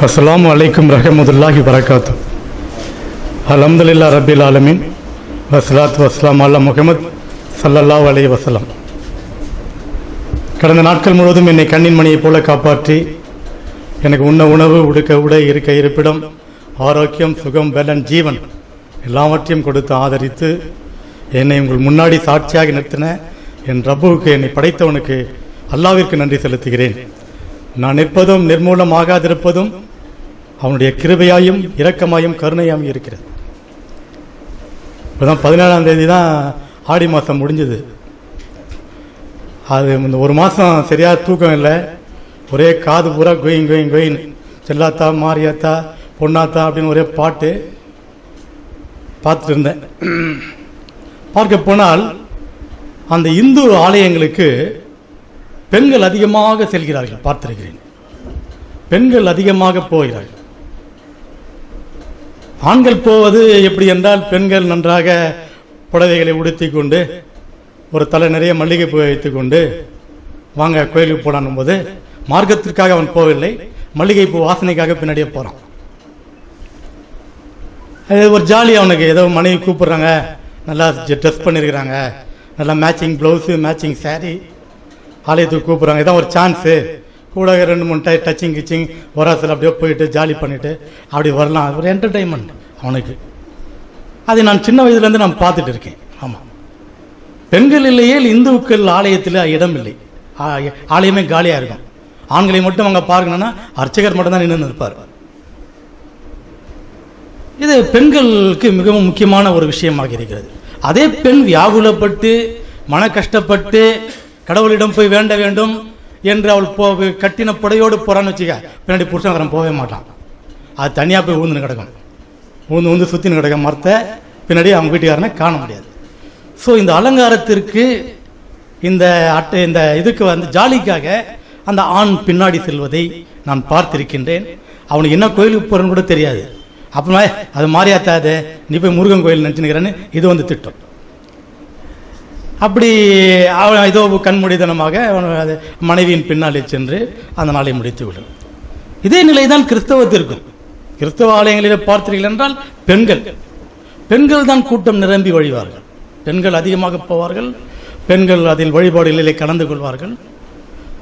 அஸ்ஸலாமு அலைக்கும் ரஹமத்துல்லாஹி வரகாத்து. அல்ஹம்துலில்லாஹ் ரப்பில் ஆலமீன் வஸ்ஸலாத்து வஸ்ஸலாமு அலா முஹம்மத் ஸல்லல்லாஹு அலைஹி வஸல்லம். கடந்த நாட்கள் முழுவதும் என்னை கண்ணின் மணியைப் போல காப்பாற்றி எனக்கு உண்ண உணவு, உடுக்க உடை, இருக்க இருப்பிடம், ஆரோக்கியம், சுகம், பலன், ஜீவன் எல்லாவற்றையும் கொடுத்து ஆதரித்து என்னை உங்கள் முன்னாடி சாட்சியாக நிறுத்தின என் ரப்புவுக்கு, என்னை படைத்தவனுக்கு, அல்லாவிற்கு நன்றி செலுத்துகிறேன். நான் நிற்பதும் நிர்மூலமாகாதிருப்பதும் அவனுடைய கிருபையாயும் இரக்கமாயும் கருணையாயும் இருக்கிறது. இப்போதான் 17ஆம் தேதி தான் ஆடி மாதம் முடிஞ்சது. அது இந்த ஒரு மாதம் சரியாக தூக்கம் இல்லை. ஒரே காது பூரா கொயின் கொயின் கொயின், செல்லாத்தா மாரியாத்தா பொன்னாத்தா அப்படின்னு ஒரே பாட்டு பார்த்துட்டு இருந்தேன். பார்க்க போனால் அந்த இந்து ஆலயங்களுக்கு பெண்கள் அதிகமாக செல்கிறார்கள், பார்த்திருக்கிறேன். பெண்கள் அதிகமாக போகிறார்கள். ஆண்கள் போவது எப்படி என்றால், பெண்கள் நன்றாக புடவைகளை உடுத்தி கொண்டு ஒரு தலை நிறைய மல்லிகை பூ வைத்துக் கொண்டு வாங்க கோயிலுக்கு போடானும் போது மார்க்கத்திற்காக அவன் போகவில்லை, மல்லிகை பூ வாசனைக்காக பின்னாடியே போறான். அது ஒரு ஜாலி. அவனுக்கு ஏதோ மனைவி கூப்பிடுறாங்க, நல்லா ட்ரெஸ் பண்ணியிருக்கிறாங்க, நல்லா மேட்சிங் ப்ளவுஸு, மேட்சிங் சாரீ, ஆலயத்துக்கு கூப்பிட்றாங்க. இதான் ஒரு சான்ஸு. கூட 2-3 டச்சிங் கிச்சிங் வராசில் அப்படியே போயிட்டு ஜாலி பண்ணிவிட்டு அப்படி வரலாம். ஒரு என்டர்டெயின்மெண்ட் அவனுக்கு. அதை நான் சின்ன வயதுலேருந்து நான் பார்த்துட்டு இருக்கேன். ஆமாம், பெண்கள் இல்லையே இந்துக்கள் ஆலயத்தில் இடம் இல்லை, ஆலயமே காலியாக இருக்கும். ஆண்களை மட்டும் அங்கே பார்க்கணுன்னா அர்ச்சகர் மட்டும் தான் நின்று இருப்பார். இது பெண்களுக்கு மிகவும் முக்கியமான ஒரு விஷயமாக இருக்கிறது. அதே பெண் வியாகுலப்பட்டு மன கஷ்டப்பட்டு கடவுளிடம் போய் வேண்ட வேண்டும் என்று அவள் கட்டின புடையோடு போறான்னு வச்சுக்க, பின்னாடி புருஷன் போகவே மாட்டான். அது தனியாக போய் ஊந்துன்னு கிடக்கும், ஊந்து சுற்றின்னு கிடக்க மரத்தை பின்னாடி அவங்க வீட்டுக்காரனை காண முடியாது. ஸோ இந்த அலங்காரத்திற்கு இந்த இதுக்கு ஜாலிக்காக அந்த ஆண் பின்னாடி செல்வதை நான் பார்த்திருக்கின்றேன். அவனுக்கு என்ன கோயிலுக்கு போறன்னு கூட தெரியாது. அப்புறமா அது மாரியாத்தாது, நீ போய் முருகன் கோயில் நினச்சினுக்கிறேன்னு இது திட்டம். அப்படி அவன் ஏதோ கண்மூடித்தனமாக மனைவியின் பின்னாலே சென்று அந்த நாளை முடித்து விடும். இதே நிலைதான் கிறிஸ்தவத்திற்கும். கிறிஸ்தவ ஆலயங்களில் பார்த்தீர்கள் என்றால் பெண்கள் தான் கூட்டம் நிரம்பி வழிவார்கள். பெண்கள் அதிகமாக போவார்கள். பெண்கள் அதில் வழிபாடுகளிலே கலந்து கொள்வார்கள்.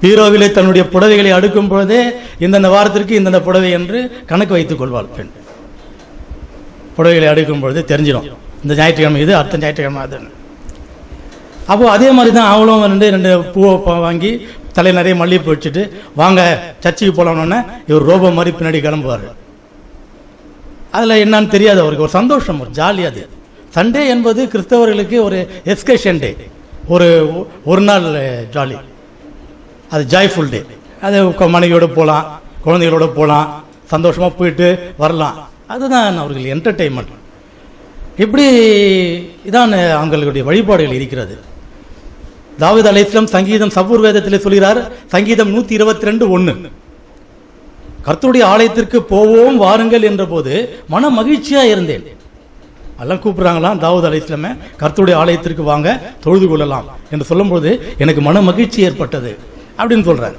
பீரோவிலே தன்னுடைய புடவைகளை அடுக்கும் பொழுதே இந்தந்த வாரத்திற்கு இந்தந்த புடவை என்று கணக்கு வைத்துக் கொள்வாள். பெண் புடவைகளை அடுக்கும் பொழுது தெரிஞ்சிடும், இந்த ஞாயிற்றுக்கிழமை இது, அடுத்த ஞாயிற்றுக்கிழமை அதுன்னு. அப்போ அதே மாதிரி தான் அவளும் 2 பூவை வாங்கி தலை நிறைய மல்லிகைப்பூ வச்சுட்டு வாங்க சர்ச்சுக்கு போகலாம்னோடனே இவர் ரோபோ மாதிரி பின்னாடி கிளம்புவார். அதில் என்னன்னு தெரியாது அவருக்கு. ஒரு சந்தோஷம், ஒரு ஜாலி. அது சண்டே என்பது கிறிஸ்தவர்களுக்கு ஒரு எஸ்கேஷன் டே, ஒரு நாள் ஜாலி. அது ஜாய்ஃபுல் டே. அது மனைவியோடு போகலாம், குழந்தைகளோட போகலாம், சந்தோஷமாக போயிட்டு வரலாம். அதுதான் அவர்கள் என்டர்டெயின்மெண்ட். இப்படி இதான் அவங்களுடைய வழிபாடுகள் இருக்கிறது. தாவீது அலைஹிஸ்ஸலாம் சங்கீதம் சபூர் வேதத்திலே சொல்கிறார், சங்கீதம் 122:1, கர்த்தருடைய ஆலயத்திற்கு போவோம் வாருங்கள் என்ற போது மன மகிழ்ச்சியா இருந்தேன். எல்லாம் கூப்பிடுறாங்களாம், தாவீது அலைஹிஸ்ஸலாமே கர்த்தருடைய ஆலயத்திற்கு வாங்க தொழுது கொள்ளலாம் என்று சொல்லும்போது எனக்கு மன மகிழ்ச்சி ஏற்பட்டது அப்படின்னு சொல்றாரு.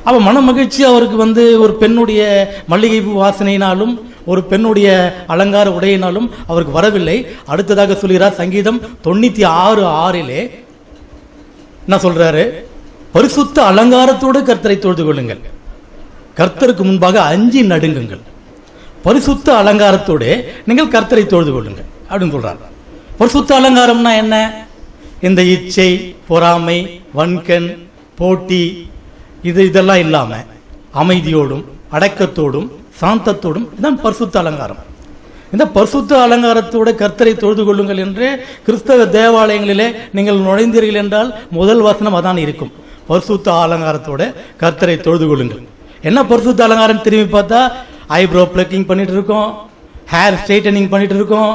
அப்ப மன மகிழ்ச்சி அவருக்கு ஒரு பெண்ணுடைய மல்லிகை பூ வாசனையினாலும் ஒரு பெண்ணுடைய அலங்கார உடையினாலும் அவருக்கு வரவில்லை. அடுத்ததாக சொல்கிறார் சங்கீதம் 96:6 என்ன சொல்றாரு, பரிசுத்த அலங்காரத்தோடு கர்த்தரை தொழுது கொள்ளுங்கள், கர்த்தருக்கு முன்பாக அஞ்சி நடுங்குங்கள். பரிசுத்த அலங்காரத்தோடு நீங்கள் கர்த்தரை தொழுது கொள்ளுங்கள் அப்படின்னு சொல்றாரு. பரிசுத்த அலங்காரம்னா என்ன? இந்த இச்சை, பொறாமை, வன்கண், போட்டி இதெல்லாம் இல்லாம அமைதியோடும் அடக்கத்தோடும் சாந்தத்தோடும் இதுதான் பரிசுத்த அலங்காரம். இந்த பரிசுத்த அலங்காரத்தோடு கர்த்தரை தொழுது கொள்ளுங்கள் என்று கிறிஸ்தவ தேவாலயங்களிலே நீங்கள் நுழைந்தீர்கள் என்றால் முதல் வசனம் அதான் இருக்கும், பரிசுத்த அலங்காரத்தோடு கர்த்தரை தொழுது கொள்ளுங்கள். என்ன பரிசுத்த அலங்காரம் திரும்பி பார்த்தா, ஐப்ரோ பிளக்கிங் பண்ணிட்டு இருக்கோம், ஹேர் ஸ்ட்ரைட்டனிங் பண்ணிட்டு இருக்கோம்,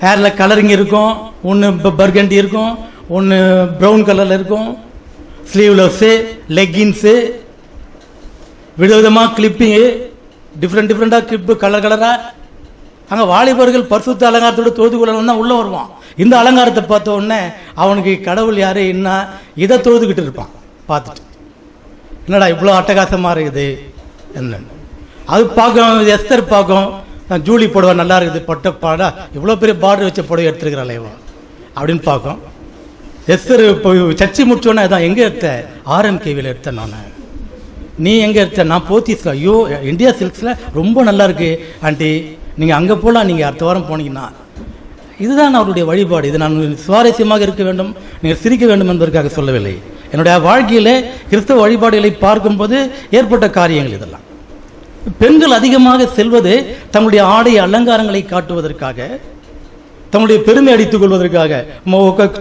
ஹேர்ல கலரிங் இருக்கும், ஒன்று பர்கண்டி இருக்கும், ஒன்று ப்ரௌன் கலர்ல இருக்கும், ஸ்லீவ்லெஸ்ஸு, லெக்கின்ஸு, விதவிதமாக கிளிப்பிங்கு, டிஃப்ரெண்டாக கிளிப்பு, கலராக. அங்கே வாலிபர்கள் பரிசுத்த அலங்காரத்தோடு தொழுது கொள்ளலாம் தான் உள்ளே வருவான். இந்த அலங்காரத்தை பார்த்த உடனே அவனுக்கு கடவுள் யாரு என்ன இதை தொழுதுகிட்டு இருப்பான். பார்த்துட்டு என்னடா இவ்வளோ அட்டகாசமாக இருக்குது என்ன அது பார்க்கும், எஸ்தர் பார்க்கும், ஜூலி புடவை நல்லா இருக்குது, பட்ட பாடா இவ்வளோ பெரிய பார்டர் வச்ச புடவை எடுத்துருக்கிறாளேவா அப்படின்னு பார்க்கும். எஸ்தர் இப்போ சர்ச்சை முடிச்சோன்னே அதான் எங்கே எடுத்த, RNKவில் எடுத்தேன் நான். நீ எங்கே எடுத்த? நான் போத்தீஸில். ஐயோ இந்தியா சில்க்ஸில் ரொம்ப நல்லா இருக்கு ஆண்டி, நீங்கள் அங்கே போகலாம், நீங்கள் அடுத்த வாரம் போனீங்கன்னா. இதுதான் அவருடைய வழிபாடு. இது நான் சுவாரஸ்யமாக இருக்க வேண்டும், நீங்கள் சிரிக்க வேண்டும் என்பதற்காக சொல்லவில்லை. என்னுடைய வாழ்க்கையில் கிறிஸ்தவ வழிபாடுகளை பார்க்கும்போது ஏற்பட்ட காரியங்கள் இதெல்லாம். பெண்கள் அதிகமாக செல்வது தங்களுடைய ஆடை அலங்காரங்களை காட்டுவதற்காக, தங்களுடைய பெருமை அடித்துக் கொள்வதற்காக.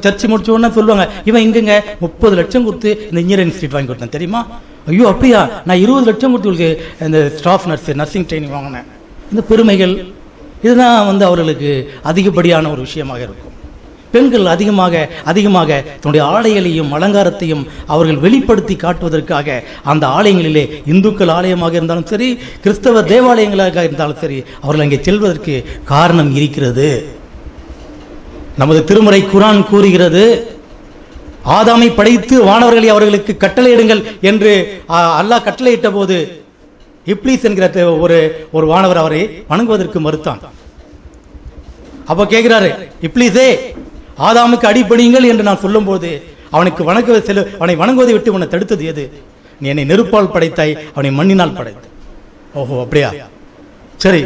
சர்ச்சை முடிச்ச உடனே சொல்லுவாங்க, இவன் இங்கங்க 30 லட்சம் கொடுத்து இந்த இன்ஜினியரிங் சீட் வாங்கி கொடுத்தேன் தெரியுமா? ஐயோ அப்படியா, நான் 20 லட்சம் கொடுத்து இந்த ஸ்டாஃப் நர்சிங் ட்ரைனிங் வாங்கினேன். இந்த பெருமைகள் இதுதான் அவர்களுக்கு அதிகப்படியான ஒரு விஷயமாக இருக்கும். பெண்கள் அதிகமாக தன்னுடைய ஆடைகளையும் அலங்காரத்தையும் அவர்கள் வெளிப்படுத்தி காட்டுவதற்காக அந்த ஆலயங்களிலே, இந்துக்கள் ஆலயமாக இருந்தாலும் சரி, கிறிஸ்தவ தேவாலயங்களாக இருந்தாலும் சரி, அவர்கள் அங்கே செல்வதற்கு காரணம் இருக்கிறது. நமது திருமறை குர்ஆன் கூறுகிறது, ஆதாமை படைத்து வானவர்களை அவர்களுக்கு கட்டளையிடுங்கள் என்று அல்லாஹ் கட்டளையிட்ட போது இப்லீஸ் என்கிற ஒரு வானவர் அவரை வணங்குவதற்கு மறுத்தான். அப்ப கேட்கிறாரு, இப்லீஸே ஆதாமுக்கு அடிபணியுங்கள் என்று நான் சொல்லும் போது அவனை வணங்குவதை விட்டு உன்னை தடுத்தது எது? நீ என்னை நெருப்பால் படைத்தாய், அவனை மண்ணினால் படைத்த. ஓஹோ அப்படியா, சரி.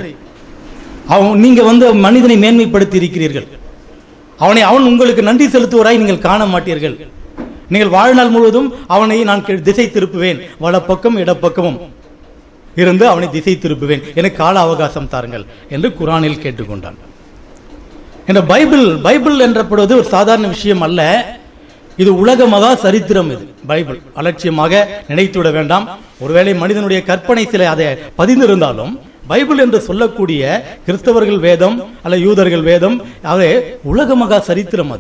நீங்க மனிதனை மேன்மைப்படுத்தி இருக்கிறீர்கள், அவன் உங்களுக்கு நன்றி செலுத்துவராய் நீங்கள் காண மாட்டீர்கள். நீங்கள் வாழ்நாள் முழுவதும் அவனை நான் திசை திருப்புவேன், வலப்பக்கம் இடப்பக்கமும் இருந்து அவனை திசை திருப்புவேன், எனக்கு கால அவகாசம் தாருங்கள் என்று குர்ஆனில் கேட்டுக்கொண்டான். இந்த பைபிள் என்றப்படுவது ஒரு சாதாரண விஷயம் அல்ல, இது உலக மகா சரித்திரம். இது பைபிள் அலட்சியமாக நினைத்துவிட வேண்டாம். ஒருவேளை மனிதனுடைய கற்பனை சில அதை பதிந்திருந்தாலும் பைபிள் என்று சொல்லக்கூடிய கிறிஸ்தவர்கள் வேதம் அல்ல யூதர்கள் வேதம், அது உலக மகா சரித்திரம்.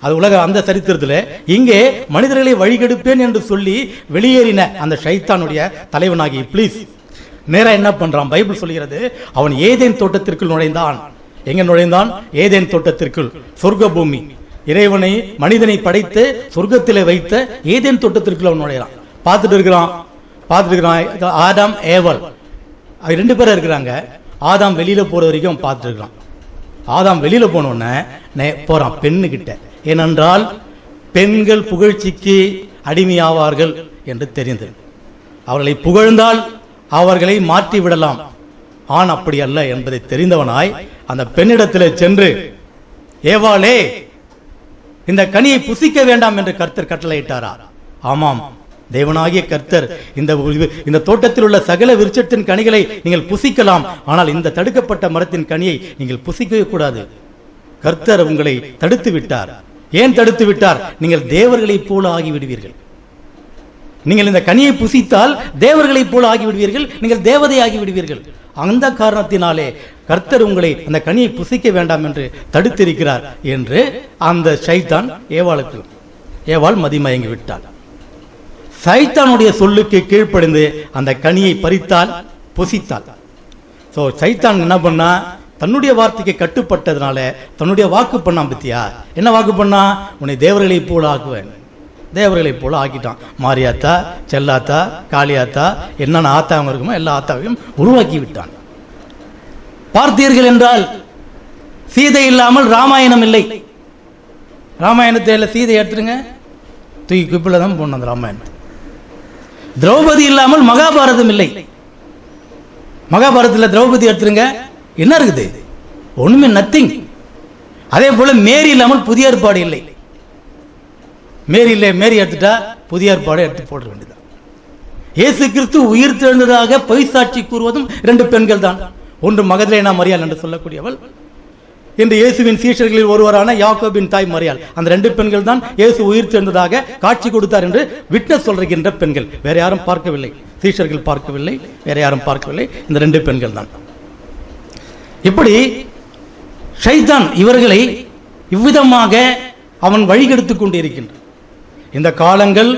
அது உலக அந்த சரித்திரத்தில் இங்கே மனிதர்களை வழிகெடுப்பேன் என்று சொல்லி வெளியேறின அந்த ஷைத்தானுடைய தலைவனாகி இப்லீஸ் நேரா என்ன பண்றான்? பைபிள் சொல்கிறது, அவன் ஏதேன் தோட்டத்திற்குள் நுழைந்தான். எங்க நுழைந்தான்? ஏதேன் தோட்டத்திற்குள். சொர்க்க பூமி, இறைவனை மனிதனை படைத்து சொர்க்கத்திலே வைத்த ஏதேன் தோட்டத்திற்குள் அவன் நுழைகிறான். பார்த்துட்டு இருக்கிறான். ஆதாம் ஏவல் 2 பேர் இருக்கிறாங்க. ஆதாம் வெளியில போற வரைக்கும் பார்த்துட்டு இருக்கிறான். ஆதாம் வெளியில போனோடனே போறான் பெண்ணுகிட்ட. ஏனென்றால் பெண்கள் புகழ்ச்சிக்கு அடிமையாவார்கள் என்று தெரிந்தது. அவர்களை புகழ்ந்தால் அவர்களை மாற்றி விடலாம். ஆண் அப்படி அல்ல என்பதை தெரிந்தவனாய் அந்த பெண்ணிடத்தில் சென்று, ஏவாளே இந்த கனியை புசிக்க வேண்டாம் என்று கர்த்தர் கட்டளையிட்டாரா? ஆமாம், தேவனாகிய கர்த்தர் இந்த தோட்டத்தில் உள்ள சகல விருட்சத்தின் கனிகளை நீங்கள் புசிக்கலாம், ஆனால் இந்த தடுக்கப்பட்ட மரத்தின் கனியை நீங்கள் புசிக்கவே கூடாது. கர்த்தர் உங்களை தடுத்து விட்டார். ஏன் தடுத்து விட்டார்? நீங்கள் தேவர்களைப் போல ஆகிவிடுவீர்கள். நீங்கள் இந்த கனியை புசித்தால் தேவர்களைப் போல ஆகிவிடுவீர்கள், நீங்கள் தேவதை ஆகிவிடுவீர்கள். அந்த காரணத்தினாலே கர்த்தர் உங்களை அந்த கனியை புசிக்க வேண்டாம் என்று தடுத்திருக்கிறார் என்று அந்த சைத்தான் ஏவாள் மதிமயங்கி விட்டாள். சைத்தானுடைய சொல்லுக்கு கீழ்ப்படிந்து அந்த கனியை பறித்தால், புசித்தாள். சோ சைத்தான் என்ன பண்ணா? தன்னுடைய வார்த்தைக்கு கட்டுப்பட்டதுனால தன்னுடைய வாக்கு பண்ணான். பத்தியா என்ன வாக்கு பண்ணா? உன்னை தேவர்களை போல ஆக்குவேன். தேவர்களை போல ஆக்கிட்டான். மாரியாத்தா, செல்லாத்தா, காளியாத்தா, என்னென்ன ஆத்தாவும் இருக்குமோ எல்லா ஆத்தாவையும் உருவாக்கி விட்டான். பார்த்தீர்கள் என்றால் சீதை இல்லாமல் ராமாயணம் இல்லை. ராமாயணத்தில் சீதை எடுத்துருங்க, தூக்கி குப்பில தான் போன அந்த ராமாயணம். திரௌபதி இல்லாமல் மகாபாரதம் இல்லை. மகாபாரதத்தில் திரௌபதி எடுத்துருங்க, என்ன இருக்குது? ஒண்ணுமே, நத்திங். அதே போல மேரி இல்லாமல் புதிய ஏற்பாடு இல்லை. மேரி எடுத்துட்டா புதிய ஏற்பாடு எடுத்து போட வேண்டியதான். இயேசு கிறிஸ்து உயிர் தெழுந்ததாக பொய் சாட்சி கூறுவதும் 2 பெண்கள் தான். ஒன்று மகதலேனா மரியாள் என்று சொல்லக்கூடியவள், இன்று இயேசுவின் சீஷர்களில் ஒருவரான யாக்கோபின் தாய் மரியாள். அந்த 2 பெண்கள் தான் இயேசு உயிர் தெழுந்ததாக காட்சி கொடுத்தார் என்று விட்னஸ் சொல்கின்ற பெண்கள். வேற யாரும் பார்க்கவில்லை, சீஷர்கள் பார்க்கவில்லை, வேற யாரும் பார்க்கவில்லை, இந்த 2 பெண்கள் தான். இப்படி ஷைத்தான் இவர்களை இவ்விதமாக அவன் வழிகெடுத்துக் கொண்டிருக்கின்றான். இந்த காலங்கள்,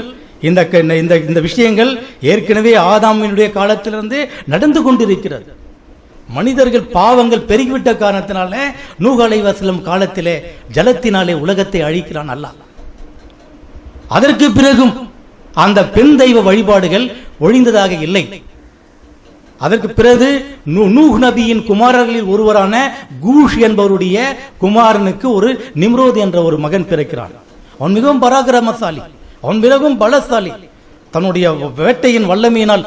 இந்த விஷயங்கள் ஏற்கனவே ஆதாமினுடைய காலத்திலிருந்து நடந்து கொண்டிருக்கிறது. மனிதர்கள் பாவங்கள் பெருகிவிட்ட காரணத்தினால நூஹ் அலைஹிஸ்ஸலாம் காலத்திலே ஜலத்தினாலே உலகத்தை அழிக்கிறான் அல்லாஹ். அதற்கு பிறகும் அந்த பெண் தெய்வ வழிபாடுகள் ஒழிந்ததாக இல்லை. அதற்கு பிறகு நூஹ் நபியின் குமாரர்களில் ஒருவரான கூஷ் என்பவருடைய குமாரனுக்கு ஒரு நிம்ரோத் என்ற ஒரு மகன் பிறக்கிறான். அவன் மிகவும் பராக்கிரமசாலி, அவன் மிகவும் பலசாலி. தன்னுடைய வேட்டையின் வல்லமையினால்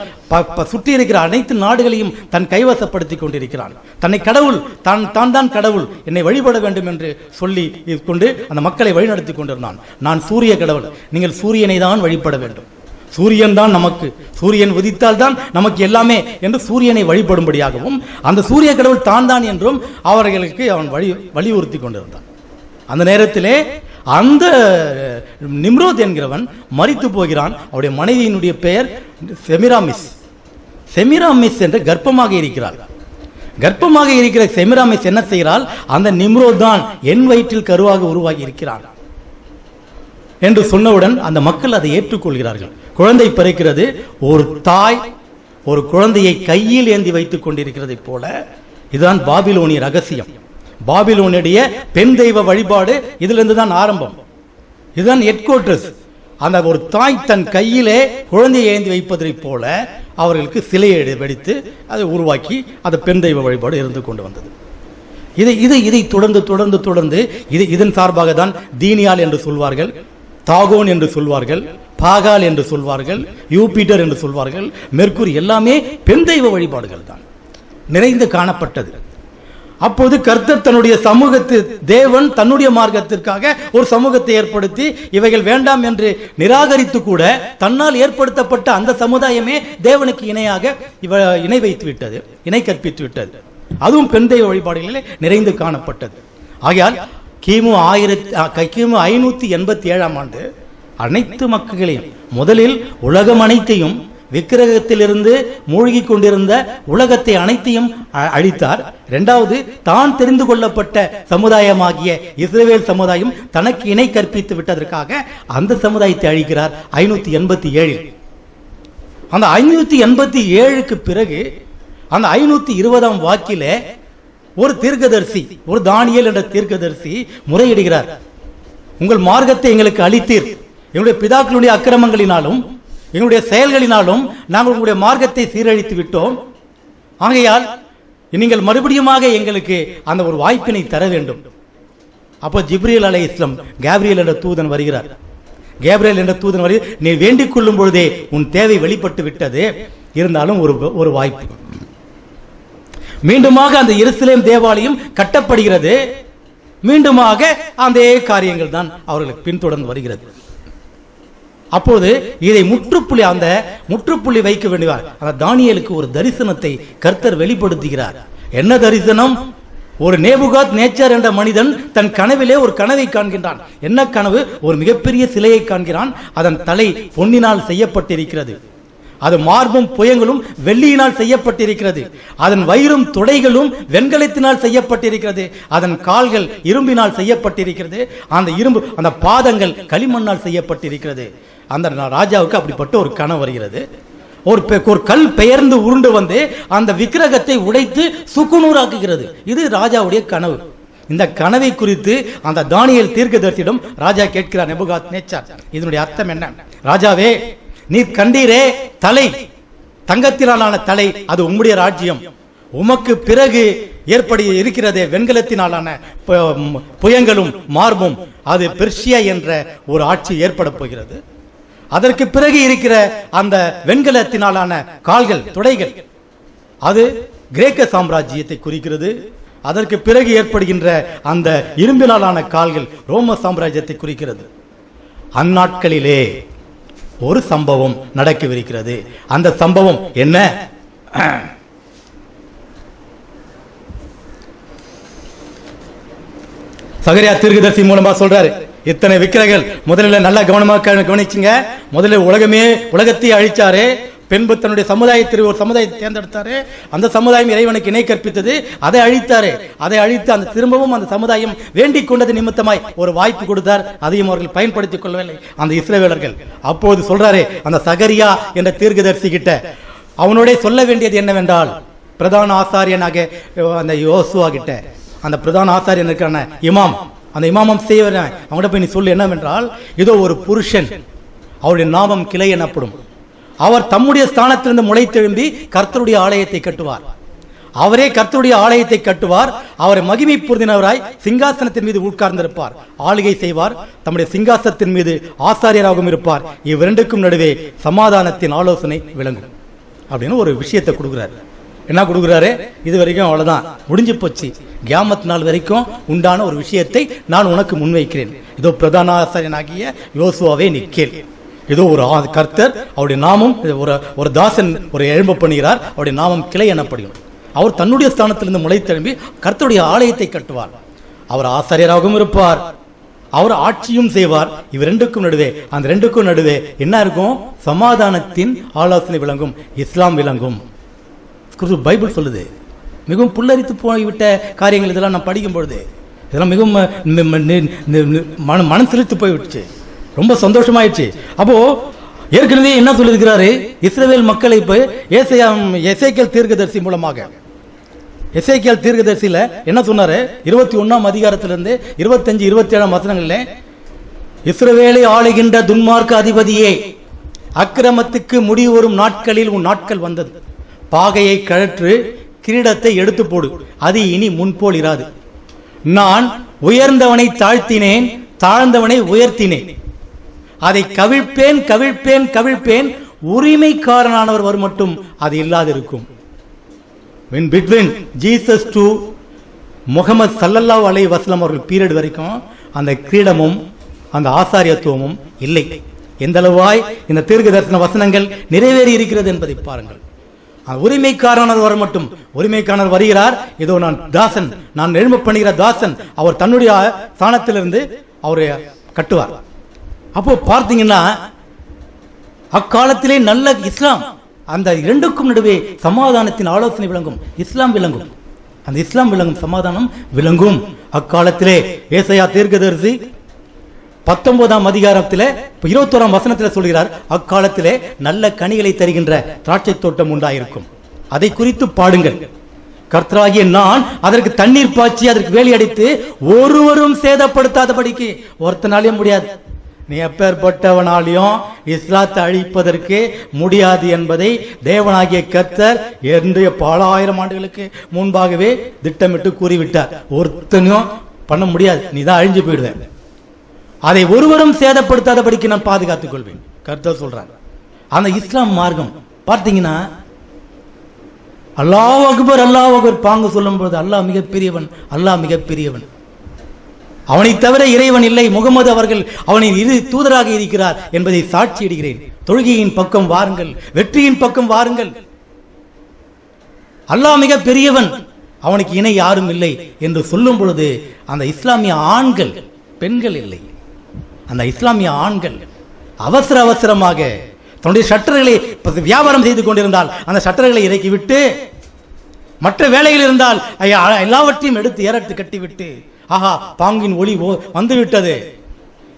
சுற்றி இருக்கிற அனைத்து நாடுகளையும் தன் கைவசப்படுத்திக் கொண்டிருக்கிறான். தன்னை கடவுள், தான் கடவுள், என்னை வழிபட வேண்டும் என்று சொல்லி கொண்டு அந்த மக்களை வழிநடத்தி கொண்டிருந்தான். நான் சூரிய கடவுள், நீங்கள் சூரியனை தான் வழிபட வேண்டும், சூரியன் தான் நமக்கு, சூரியன் உதித்தால் தான் நமக்கு எல்லாமே என்று சூரியனை வழிபடும்படியாகவும் அந்த சூரிய கடவுள் தான் என்றும் அவர்களுக்கு அவன் வலியுறுத்தி கொண்டிருந்தான். அந்த நேரத்திலே அந்த நிம்ரோத் என்கிறவன் மரித்து போகிறான். அவருடைய மனைவியினுடைய பெயர் செமிராமிஸ். செமிராமிஸ் என்று கர்ப்பமாக இருக்கிறார். கர்ப்பமாக இருக்கிற செமிராமிஸ் என்ன செய்கிறாள்? அந்த நிம்ரோத் தான் என் வயிற்றில் கருவாக உருவாகி இருக்கிறான் என்று சொன்னவுடன் அந்த மக்கள் அதை ஏற்றுக்கொள்கிறார்கள். குழந்தை பிறக்கிறது. ஒரு தாய் ஒரு குழந்தையை கையில் ஏந்தி வைத்துக் கொண்டிருக்கிறதை போல. இதுதான் பாபிலோனிய ரகசியம். பாபிலோனுடைய பெண் தெய்வ வழிபாடு இதிலிருந்து தான் ஆரம்பம். இதுதான் ஹெட் குவார்டர்ஸ். அந்த ஒரு தாய் தன் கையிலே குழந்தையை ஏந்தி வைப்பதை போல அவர்களுக்கு சிலையை வெடித்து அதை உருவாக்கி அந்த பெண் தெய்வ வழிபாடு இருந்து கொண்டு வந்தது. இதை தொடர்ந்து இதன் சார்பாக தான் தீனியால் என்று சொல்வார்கள், தாகோன் என்று சொல்வார்கள், பாகால் என்று சொல்வார்கள், யூபிட்டர் என்று சொல்வார்கள், மெர்க்குரி, எல்லாமே பெண் தெய்வ வழிபாடுகள் தான் நிறைந்து காணப்பட்டது. அப்போது கர்த்தர் தன்னுடைய சமூகத்து தேவன் தன்னுடைய மார்க்கத்திற்காக ஒரு சமூகத்தை ஏற்படுத்தி இவைகள் வேண்டாம் என்று நிராகரித்து கூட தன்னால் ஏற்படுத்தப்பட்ட அந்த சமுதாயமே தேவனுக்கு இணையாக இணை வைத்து விட்டது, இணை கற்பித்து விட்டது. அதுவும் பெண் தெய்வ வழிபாடுகளிலே நிறைந்து காணப்பட்டது. ஆகையால் கிமு 587 ஆண்டு அனைத்து மக்களையும், முதலில் உலகம் அனைத்தையும், விக்கிரகத்திலிருந்து மூழ்கி கொண்டிருந்த உலகத்தை அனைத்தையும் அழித்தார். இரண்டாவது, தான் தெரிந்து கொள்ளப்பட்ட சமுதாயமாகிய இஸ்ரவேல் சமுதாயம் தனக்கு இணை கற்பித்து விட்டதற்காக அந்த சமுதாயத்தை அழிக்கிறார் 587. அந்த 587க்கு பிறகு அந்த 520ஆம் வாக்கிலே ஒரு தீர்க்கதரிசி, ஒரு தானியேல் என்ற தீர்க்கதரிசி முறையிடுகிறார். உங்கள் மார்க்கத்தை எங்களுக்கு அளித்தீர், எங்களுடைய பிதாக்களுடைய அக்கிரமங்களினாலும் எங்களுடைய செயல்களினாலும் நாங்கள் உங்களுடைய மார்க்கத்தை சீரழித்து விட்டோம். ஆகையால் நீங்கள் மறுபடியுமாக எங்களுக்கு அந்த ஒரு வாய்ப்பினை தர வேண்டும். அப்போ ஜிப்ரீல் அலைஹிஸ்ஸலாம், கேப்ரியல் என்ற தூதன் வருகிறார். கேப்ரியல் என்ற தூதன் வருகிறார். நீ வேண்டிக் கொள்ளும் பொழுதே உன் தேவை வெளிப்பட்டு விட்டது, இருந்தாலும் ஒரு வாய்ப்பு. மீண்டுமாக அந்த எருசலேம் தேவாலயம் கட்டப்படுகிறது. மீண்டுமாக அந்த காரியங்கள் தான் அவர்களுக்கு பின்தொடர்ந்து வருகிறது. அப்போது இதை முற்றுப்புள்ளி வைக்க வேண்டியவர் அந்த தானியேலுக்கு ஒரு தரிசனத்தை கர்த்தர் வெளிப்படுத்துகிறார். என்ன தரிசனம்? ஒரு நேபுகாத் நேச்சர் என்ற மனிதன் தன் கனவிலே ஒரு கனவை காண்கின்றான். என்ன கனவு? ஒரு மிகப்பெரிய சிலையை காண்கிறான். அதன் தலை பொன்னினால் செய்யப்பட்டிருக்கிறது, அது மார்பும் புயங்களும் வெள்ளியினால் செய்யப்பட்டிருக்கிறது, அதன் வயிறும் துடைகளும் வெண்கலத்தினால் செய்யப்பட்டிருக்கிறது, அதன் கால்கள் இரும்பினால் செய்யப்பட்டிருக்கிறது, அந்த பாதங்கள் களிமண்ணால் செய்யப்பட்டிருக்கிறது. அந்த ராஜாவுக்கு அப்படிப்பட்ட ஒரு கனவு வருகிறது. ஒரு கல் பெயர்ந்து உருண்டு வந்து அந்த விக்கிரகத்தை உடைத்து சுக்குநூறாக்குகிறது. இது ராஜாவுடைய கனவு. இந்த கனவை குறித்து அந்த தானியேல் தீர்க்கதரிசியிடம் ராஜா கேட்கிறார், நேபுகாத் நேச்சார், இதனுடைய அர்த்தம் என்ன? ராஜாவே, நீர் கண்டீரே, தலை தங்கத்தினாலான தலை, அது உம்முடைய ராஜ்யம். உமக்கு பிறகு ஏற்படி இருக்கிறதே வெண்கலத்தினாலான புயங்களும் மார்பும், அது பெர்ஷியா என்ற ஒரு ஆட்சி ஏற்பட போகிறது. அதற்கு பிறகு இருக்கிற அந்த வெண்கலத்தினாலான கால்கள் துடைகள், அது கிரேக்க சாம்ராஜ்யத்தை குறிக்கிறது. அதற்கு பிறகு ஏற்படுகின்ற அந்த இரும்பினாலான கால்கள் ரோம சாம்ராஜ்யத்தை குறிக்கிறது. அந்நாட்களிலே ஒரு சம்பவம் நடக்கவிருக்கிறது. அந்த சம்பவம் என்ன? சகரியா தீர்க்கதரிசி மூலமா சொல்றாரு, இத்தனை விக்கிரகங்கள் முதலில் நல்லா கவனமாக கவனிச்சுங்க. முதலில் உலகத்தை அழிச்சாரு, பின்பு தன்னுடைய சமுதாயத்தில் ஒரு சமுதாயத்தை தேர்ந்தெடுத்தாரு. அந்த சமுதாயம் இறைவனுக்கு இணை கற்பித்தது, அதை அழித்தாரு. அதை அழித்து அந்த திரும்பவும் அந்த சமுதாயம் வேண்டிக் கொண்டது நிமித்தமாய் ஒரு வாய்ப்பு கொடுத்தார். அதையும் அவர்கள் பயன்படுத்திக் கொள்ளவில்லை அந்த இஸ்ரவேலர்கள். அப்போது சொல்றாரு அந்த சகரியா என்ற தீர்க்கதரிசி கிட்ட, அவனோட சொல்ல வேண்டியது என்னவென்றால், பிரதான ஆசாரியனாக அந்த யோசுவா கிட்ட, அந்த பிரதான ஆசாரியனுக்கான இமாம், அந்த இமாமம் செய்வன அவங்கள்ட்ட போய் நீ சொல்லு என்னவென்றால், இதோ ஒரு புருஷன், அவருடைய நாமம் கிளை எனப்படும், அவர் தம்முடைய ஸ்தானத்திலிருந்து முளைத்தெழும்பி கர்த்தருடைய ஆலயத்தை கட்டுவார். அவரே கர்த்தருடைய ஆலயத்தை கட்டுவார். அவரை மகிமை பொருந்தினவராய் சிங்காசனத்தின் மீது உட்கார்ந்திருப்பார். ஆளுகை செய்வார். தம்முடைய சிங்காசனத்தின் மீது ஆசாரியராகவும் இருப்பார். இவ்விரண்டுக்கும் நடுவே சமாதானத்தின் ஆலோசனை விளங்கும் அப்படின்னு ஒரு விஷயத்தை கொடுக்குறாரு. என்ன கொடுக்குறாரு? இது வரைக்கும் அவ்வளவுதான், முடிஞ்சு போச்சு. கியாமத் நாள் வரைக்கும் உண்டான ஒரு விஷயத்தை நான் உனக்கு முன்வைக்கிறேன். இதோ பிரதான ஆசாரியனாகிய யோசுவாவே நீ கேள். இதோ ஒரு கர்த்தர், அவருடைய நாமம் ஒரு தாசன் ஒரு எழும்ப பண்ணுகிறார். அவருடைய நாமம் கிளை எனப்படுகிறது. அவர் தன்னுடைய ஸ்தானத்திலிருந்து முளைத்தெழும்பி கர்த்தருடைய ஆலயத்தை கட்டுவார். அவர் ஆசாரியராகவும் இருப்பார். அவர் ஆட்சியும் செய்வார். இவ் ரெண்டுக்கும் நடுவே, அந்த ரெண்டுக்கும் நடுவே என்ன இருக்கும்? சமாதானத்தின் ஆலோசனை விளங்கும், இஸ்லாம் விளங்கும். பைபிள் சொல்லுது. மிகவும் புல்லரித்து போய்விட்ட காரியங்கள் இதெல்லாம் நான் படிக்கும் பொழுது இதெல்லாம் மிகவும் மனம் செலுத்து போய்விடுச்சு. ரொம்ப சந்தோஷமாயிடுச்சு. அப்போ ஏற்கனவே என்ன சொல்லியிருக்கிறாரு? இஸ்ரவேல் மக்களை இப்போ எசேக்கியேல் தீர்க்கதரிசி மூலமாக, எசேக்கியேல் தீர்க்கதரிசியில என்ன சொன்னாரு? 21ஆம் அதிகாரத்திலிருந்து 25, 27ஆம் வசனங்கள்ல, இஸ்ரவேலை ஆளுகின்ற துன்மார்க்க அதிபதியே, அக்கிரமத்துக்கு முடிவு வரும் நாட்களில் உன் நாட்கள் வந்தது. பாகையை கழற்று, கிரீடத்தை எடுத்து போடு, அது இனி முன்போல் இராது. நான் உயர்ந்தவனை தாழ்த்தினேன், தாழ்ந்தவனை உயர்த்தினேன். அதை கவிழ்ப்பேன், கவிழ்ப்பேன், கவிழ்ப்பேன். உரிமைக்காரனானவர் வரும் மட்டும் அது இல்லாதிருக்கும். When between Jesus to Mohammed ஸல்லல்லாஹு அலைஹி வஸல்லம் அவர்கள் பீரியட் வரைக்கும் அந்த கிரீடமும் அந்த ஆசாரியத்துவமும் இல்லை. எந்த அளவாய் இந்த தீர்க்க தரிசன வசனங்கள் நிறைவேறி இருக்கிறது என்பதை பாருங்கள். உரிமைக்காரனர் வர மட்டும், உரிமைக்காரர் வருகிறார். இதோ நான் தாசன், நான் எழும்ப பண்ணுகிற தாசன். அவர் தன்னுடைய ஸ்தானத்திலிருந்து அவரை கட்டுவார். அப்போ பார்த்தீங்கன்னா அக்காலத்திலே நல்ல இஸ்லாம், அந்த இரண்டுக்கும் நடுவே சமாதானத்தின் ஆலோசனை விளங்கும், இஸ்லாம் விளங்கும். அந்த இஸ்லாம் விளங்கும், சமாதானம் விளங்கும். அக்காலத்திலே ஏசாயா தீர்க்கதரிசி 19ஆம் அதிகாரத்திலே 21ஆம் வசனத்தில் சொல்கிறார், அக்காலத்திலே நல்ல கனிகளை தருகின்ற திராட்சை தோட்டம் உண்டாயிருக்கும், அதை குறித்து பாடுங்கள். கர்த்தராகிய நான் அதற்கு தண்ணீர் பாய்ச்சி அதற்கு வேலி அடித்து ஒருவரும் சேதப்படுத்தாதபடிக்கு. ஒருத்தனாலையும் முடியாது, நீ எப்பேற்பட்டவனாலையும் இஸ்லாத்தை அழிப்பதற்கு முடியாது என்பதை தேவனாகிய கர்த்தர் என்று பல ஆயிரம் ஆண்டுகளுக்கு முன்பாகவே திட்டமிட்டு கூறிவிட்டார். ஒருத்தனும் பண்ண முடியாது, நீ தான் அழிஞ்சு போயிடுவேன். அதை ஒருவரும் சேதப்படுத்தாதபடிக்கு நான் பாதுகாத்துக் கொள்வேன் கர்த்தர் சொல்றார். அந்த இஸ்லாம் மார்க்கம் பார்த்தீங்கன்னா அல்லாஹ் அக்பர், அல்லாஹ் அக்பர் பாங்கு சொல்லும் பொழுது அல்லாஹ் மிகப்பெரியவன், அல்லாஹ் மிகப்பெரியவன், அவனை தவிர இறைவன் இல்லை, முகமது அவர்கள் அவனின் இரு தூதராக இருக்கிறார் என்பதை சாட்சியிடுகிறேன். தொழுகையின் பக்கம் வாருங்கள், வெற்றியின் பக்கம் வாருங்கள். அல்லாஹ் மிக பெரியவன், அவனுக்கு இணை யாரும் இல்லை என்று சொல்லும் பொழுது அந்த இஸ்லாமிய ஆண்கள், பெண்கள் இல்லை, அந்த இஸ்லாமிய ஆண்கள் அவசர அவசரமாக தன்னுடைய சட்டர்களை வியாபாரம் செய்து கொண்டிருந்தால் அந்த சட்டர்களை இறக்கிவிட்டு, மற்ற வேலைகள் இருந்தால் எல்லாவற்றையும் எடுத்து ஏறட்டு கட்டிவிட்டு, ஆஹா பாங்கின் ஒளி வந்துவிட்டது,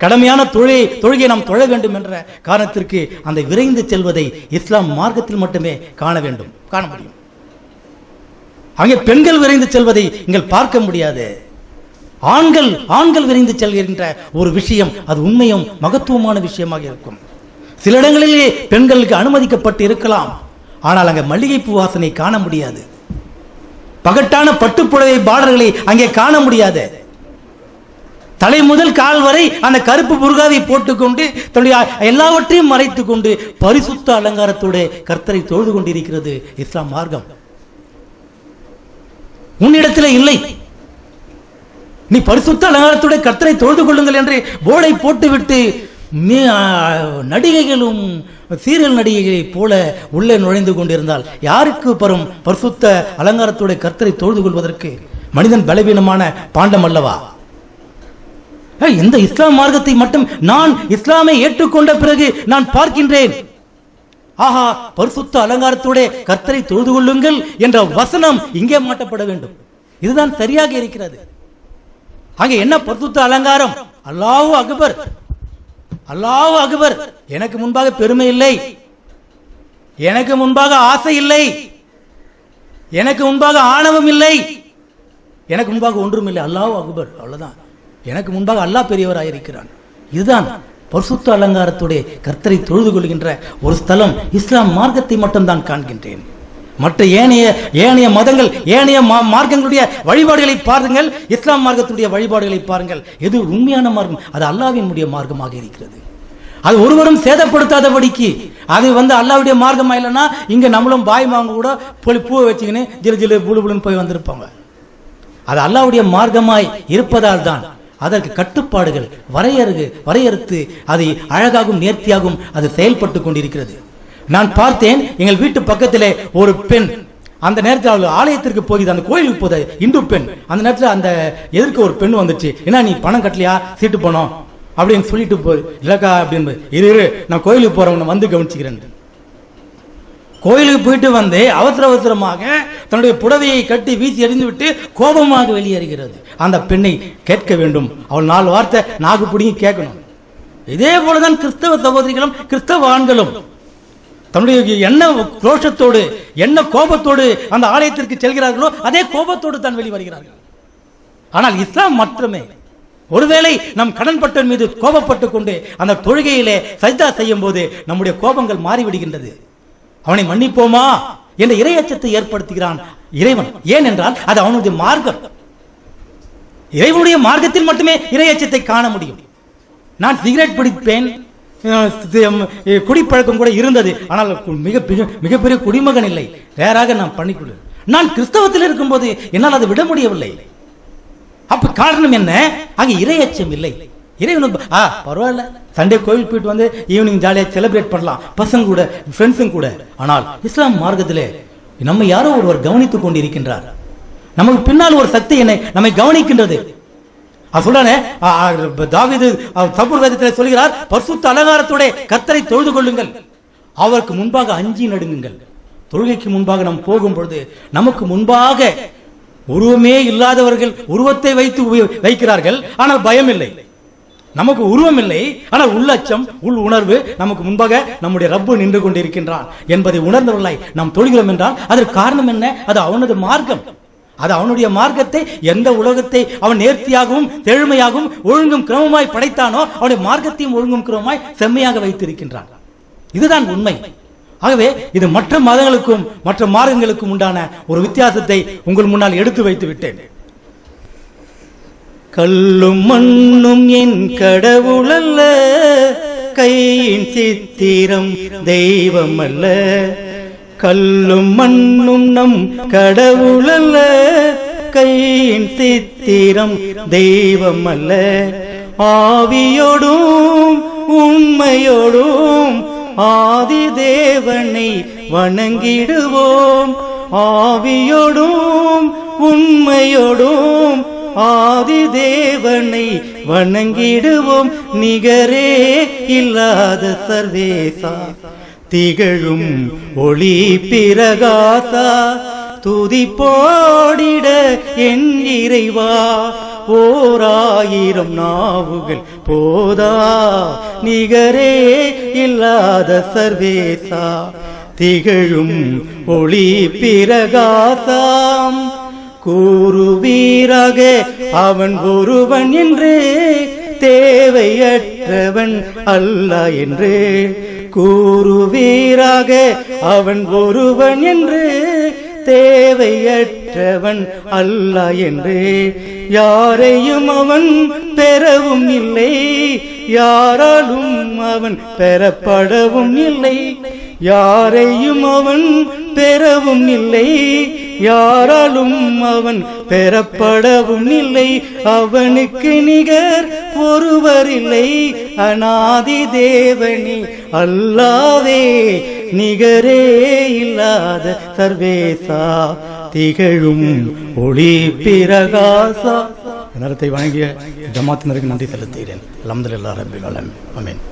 கடமையான தொழுகை நாம் தொழ வேண்டும் என்ற காரணத்திற்கு அந்த விரைந்து செல்வதை இஸ்லாம் மார்க்கத்தில் மட்டுமே காண வேண்டும், காண முடியும். அங்கே பெண்கள் விரைந்து செல்வதை நீங்கள் பார்க்க முடியாது. ஆண்கள் விரைந்து செல்கின்ற ஒரு விஷயம், அது உண்மையும் மகத்துவமான விஷயமாக இருக்கும். சில இடங்களிலே பெண்களுக்கு அனுமதிக்கப்பட்டு இருக்கலாம், ஆனால் அங்கே மல்லிகைப்பூ வாசனை காண முடியாது, பகட்டான பட்டுப்புடவை பார்டர்களை அங்கே காண முடியாது. தலை முதல் கால் வரை அந்த கருப்பு புர்காவை போட்டுக்கொண்டு தன்னுடைய எல்லாவற்றையும் மறைத்துக் கொண்டு பரிசுத்த அலங்காரத்தோடு கர்த்தரை தொழுது கொண்டிருக்கிறது இஸ்லாம் மார்க்கம். உன்னிடத்தில் இல்லை, நீ பரிசுத்த அலங்காரத்தோட கர்த்தரை தொழுது கொள்ளுங்கள் என்று போர்டை போட்டுவிட்டு நடிகைகளும் சீரியல் நடிகைகளை போல உள்ளே நுழைந்து கொண்டிருந்தால் யாருக்கு பரும் பரிசுத்த அலங்காரத்தோட கர்த்தரை தொழுது கொள்வதற்கு? மனிதன் பலவீனமான பாண்டம் அல்லவா? இந்த இஸ்லாம் மார்க்கத்தை மட்டும் நான் இஸ்லாமை ஏற்றுக்கொண்ட பிறகு நான் பார்க்கின்றேன், ஆஹா பரிசுத்த அலங்காரத்தோட கர்த்தரை தொழுது கொள்ளுங்கள் என்ற வசனம் இங்கே மாட்டப்பட வேண்டும். இதுதான் சரியாக இருக்கிறது. அங்கே என்ன பரிசுத்த அலங்காரம்? அல்லாஹு அக்பர், அல்லாஹு அக்பர். எனக்கு முன்பாக பெருமை இல்லை, எனக்கு முன்பாக ஆசை இல்லை, எனக்கு முன்பாக ஆணவம் இல்லை, எனக்கு முன்பாக ஒன்றும் இல்லை. அல்லாஹு அக்பர், அவ்வளவுதான். எனக்கு முன்பாக அல்லாஹ் பெரியவராக இருக்கிறான். இதுதான் பரிசுத்த அலங்காரத்துடைய கர்த்தரை தொழுது கொள்கின்ற ஒரு ஸ்தலம் இஸ்லாம் மார்க்கத்தை மட்டும்தான் காண்கின்றேன். மற்ற ஏனைய மதங்கள், ஏனைய மார்க்கங்களுடைய வழிபாடுகளை பாருங்கள், இஸ்லாம் மார்க்கத்துடைய வழிபாடுகளை பாருங்கள். எது உண்மையான மார்க்கம்? அது அல்லாஹ்வினுடைய மார்க்கமாக இருக்கிறது. அது ஒருவரும் சேதப்படுத்தாதபடிக்கு அது அல்லாஹ்வுடைய மார்க்கமா இல்லைன்னா இங்க நம்மளும் பாய் மாங்க கூட பூவை வச்சுக்கின்னு ஜிலு ஜிலு புழுன்னு போய் வந்திருப்பாங்க. அது அல்லாஹ்வுடைய மார்க்கமாய் இருப்பதால் தான் அதற்கு கட்டுப்பாடுகள் வரையறுத்து அதை அழகாகவும் நேர்த்தியாகவும் அது செயல்பட்டு கொண்டிருக்கிறது. நான் பார்த்தேன், எங்கள் வீட்டு பக்கத்திலே ஒரு பெண் அந்த நேரத்தில் அவள் ஆலயத்திற்கு போகுது, அந்த கோயிலுக்கு போகுது, இந்து பெண். அந்த நேரத்தில் அந்த எதிர்க்க ஒரு பெண் வந்துச்சு, ஏன்னா நீ பணம் கட்டலையா, சீட்டு பணம் அப்படின்னு சொல்லிட்டு போய் இல்லக்கா அப்படின்னு, இரு நான் கோயிலுக்கு போறவனை வந்து கவனிச்சுக்கிறேன். கோயிலுக்கு போயிட்டு வந்து அவசரமாக தன்னுடைய புடவையை கட்டி வீசி எறிந்து விட்டு கோபமாக வெளியேறுகிறது. அந்த பெண்ணை கேட்க வேண்டும், அவள் 4 வார்த்தை நாக்கு பிடிங்கி கேட்கணும். இதே போலதான் கிறிஸ்தவ சகோதரிகளும் கிறிஸ்தவ ஆண்களும் தன்னுடைய என்ன ரோஷத்தோடு என்ன கோபத்தோடு அந்த ஆலயத்திற்கு செல்கிறார்களோ அதே கோபத்தோடு தான் வெளிவருகிறார்கள். ஆனால் இஸ்லாம் மட்டுமே, ஒருவேளை நம் கடன்பட்டவன் மீது கோபப்பட்டு கொண்டு அந்த தொழுகையிலே சஜ்தா செய்யும் போது நம்முடைய கோபங்கள் மாறிவிடுகின்றது. அவனை மன்னிப்போமா என்ற இறையச்சத்தை ஏற்படுத்துகிறான் இறைவன். ஏனென்றால் அது அவனுடைய மார்க்கம். இறைவனுடைய மார்க்கத்தில் மட்டுமே இறையச்சத்தை காண முடியும். நான் சிகரெட் பிடிப்பேன், குடிப்பழக்கம் கூட இருந்தது, ஆனால் மிகப்பெரிய குடிமகன் இல்லை, வேறாக நான் பண்ணிக்கொடு. நான் கிறிஸ்தவத்தில் இருக்கும்போது என்னால் அதை விட முடியவில்லை. அப்ப காரணம் என்ன? அங்க இறையச்சம் இல்லை. இறைவனுக்கு பரவாயில்ல, சண்டே கோயில் போயிட்டு வந்து ஈவினிங் ஜாலியாக செலிப்ரேட் பண்ணலாம் பசங்க கூட, ஃப்ரெண்ட்ஸும் கூட. ஆனால் இஸ்லாம் மார்க்கத்திலே நம்ம யாரோ ஒருவர் கவனித்துக் கொண்டிருக்கின்றார். நமக்கு பின்னால் ஒரு சக்தி நம்மை கவனிக்கின்றது. தாவீது சபூர் வேதத்தில் சொல்கிறார், பரிசுத்த அலங்காரத்தோட கர்த்தரை தொழுது கொள்ளுங்கள், அவருக்கு முன்பாக அஞ்சி நடுங்குங்கள். தொழுகைக்கு முன்பாக நாம் போகும் பொழுது நமக்கு முன்பாக உருவமே இல்லாதவர்கள் உருவத்தை வைக்கிறார்கள், ஆனால் பயம் இல்லை. நமக்கு உருவம் இல்லை, ஆனால் உள்ளச்சம் உள் உணர்வு, நமக்கு முன்பாக நம்முடைய ரப்பு நின்று கொண்டிருக்கின்றான் என்பதை உணர்ந்தவர்களாய் நாம் தொழுகிறோம் என்றால் அதற்கு காரணம் என்ன? அது அவனது மார்க்கம். அது அவனுடைய மார்க்கத்தை, எந்த உலகத்தை அவன் நேர்த்தியாகவும் தெழுமையாகவும் ஒழுங்கும் கிரமமாய் படைத்தானோ அவனுடைய மார்க்கத்தையும் ஒழுங்கும் கிரமமாய் செம்மையாக வைத்திருக்கின்றான். இதுதான் உண்மை. ஆகவே இது மற்ற மதங்களுக்கும் மற்ற மார்க்கங்களுக்கும் உண்டான ஒரு வித்தியாசத்தை உங்கள் முன்னால் எடுத்து வைத்து விட்டேன். கல்லும் மண்ணும் என் கடவுள் அல்ல, கையின் சித்திரம் தெய்வம் அல்ல. கல்லும் மண்ணும் நம் கடவுள் அல்ல, கையின் சித்திரம் தெய்வம் அல்ல. ஆவியோடும் உண்மையோடும் ஆதி தேவனை வணங்கிடுவோம். ஆவியோடும் உண்மையோடும் ஆதி தேவனை வணங்கிடுவோம். நிகரே இல்லாத சர்வேசா, திகழும் ஒளி பிரகாசா, துதி போடிட என் இறைவா. 1000 நாவுகள் போதா, நிகரே இல்லாத சர்வேசா, திகழும் ஒளி பிரகாசம். கூறுவீராக அவன் ஒருவன் என்று, தேவையற்றவன் அல்ல என்று. கூறுவீராக அவன் ஒருவன் என்று, தேவையற்றவன் அல்ல என்று. யாரையும் அவன் பெறவும் இல்லை, யாராலும் அவன் பெறப்படவும் இல்லை. யாரையும் அவன் பெறவும் இல்லை, யாராலும் அவன் பெறப்படவும் இல்லை. அவனுக்கு நிகர் ஒருவர் இல்லை, அநாதி தேவனே அல்லாவே. நிகரே இல்லாத சர்வேசா, திகழும் ஒளி பிரகாசா. நேரத்தை வழங்கிய ஜமாத்தினருக்கு நன்றி செலுத்துகிறேன். அல்ஹம்துலில்லாஹி ரப்பில் ஆலமீன். ஆமீன்.